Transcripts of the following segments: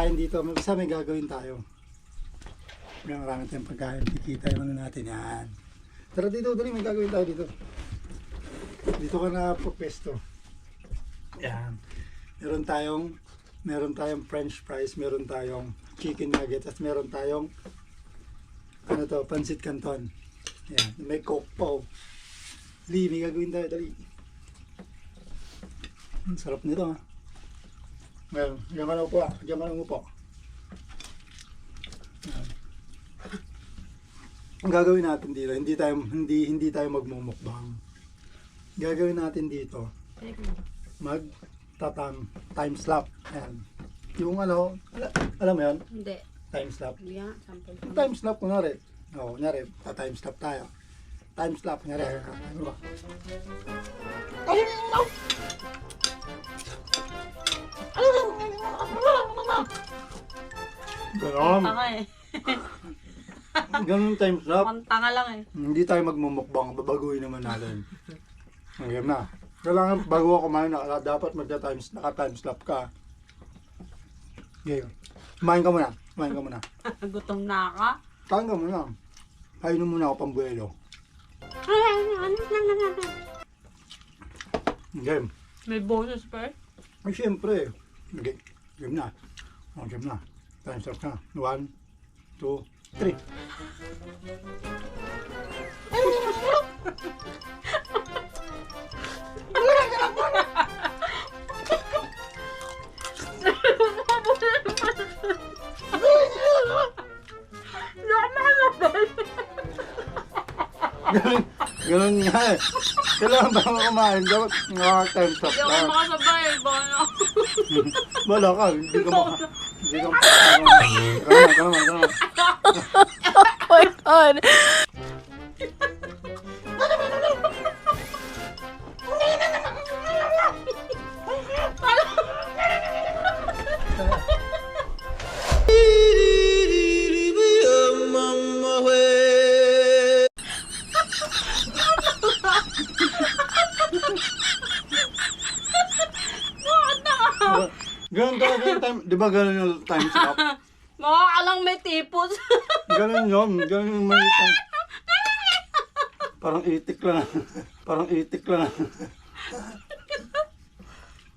pagkain dito. Basta may gagawin tayo. May marami tayong pagkain. Kikita yung ano natin. Yan. Tara dito, dali. May gagawin tayo dito. Dito ka na pwesto. Yan. Meron tayong french fries. Meron tayong chicken nuggets. At meron tayong ano to, pancit canton. Yan. May coke pa. Dali, may gagawin tayo. Dali. Ang sarap nito ha. Ngayon, diyan ka na upo. Diyan ka na upo. Ang gagawin natin dito, hindi tayo magmumukbang. Gagawin natin dito, time slap. Ayan. Yung ano, alam mo yun? Hindi. Time slap. Yeah, sample. Time slap, kunwari. Oo, kunyari, time slap tayo. Time slap, kunyari. Ano ba? Ganon. Tanga eh. Ganon time slap. Tanga lang eh. Hindi tayo magmumukbang, babaguhin naman natin. Ngayon na. Kailangan bago ako kumain, dapat naka-time slap ka. Ngayon. Kumain ka muna. Kumain ka muna. Gutom na ka. Kain ka muna. Kainin muna ako pambuelo. Game. May bonus pa eh. Ay, siyempre. Okay. Game na. Oh, game na. Time slap ka. 1, 2, 3. Ganun nga eh. Kailangan ba kumain? Dapat nakaka-time stop Hindi ako ka. makasabay. Bono. Wala ka. Hindi ka maka... Hindi ka maka... Kama. Oh my god. Ganun talaga yung time... Di ba ganun yung time stop? Mukha ka lang may tipos. Ganun yun. Ganun yung may time... Parang itik lang. Parang itik lang.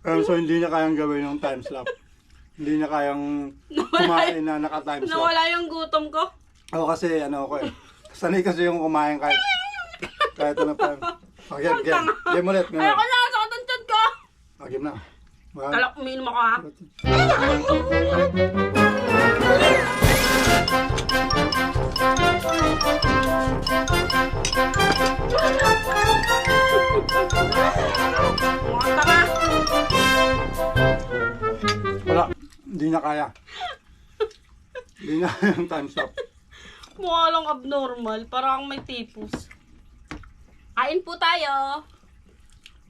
So hindi niya kayang gawin yung time slap. Hindi niya kayang kumain na naka-time slap. Nawala yung gutom ko. Oo, kasi ano ako eh. Sanay kasi yung kumain kahit ano pa. Okay, game. Game ulit. Ayoko na. Sakit ang tiyan ko. Game na. Kalak umiinom ako ha. Mukha tanga. Wala. Hindi na kaya. Hindi na yung time stop. Mukha lang abnormal. Parang may tipos. Kain po tayo.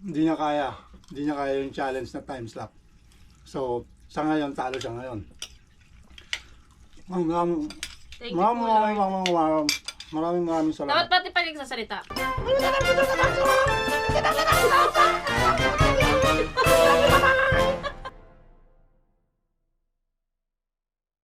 Hindi niya kaya. Hindi niya kaya yung challenge na time slap. So, sa ngayon, talo siya ngayon. Thank you po, Lord. Maraming Dapat salamat. pati pag nagsasalita.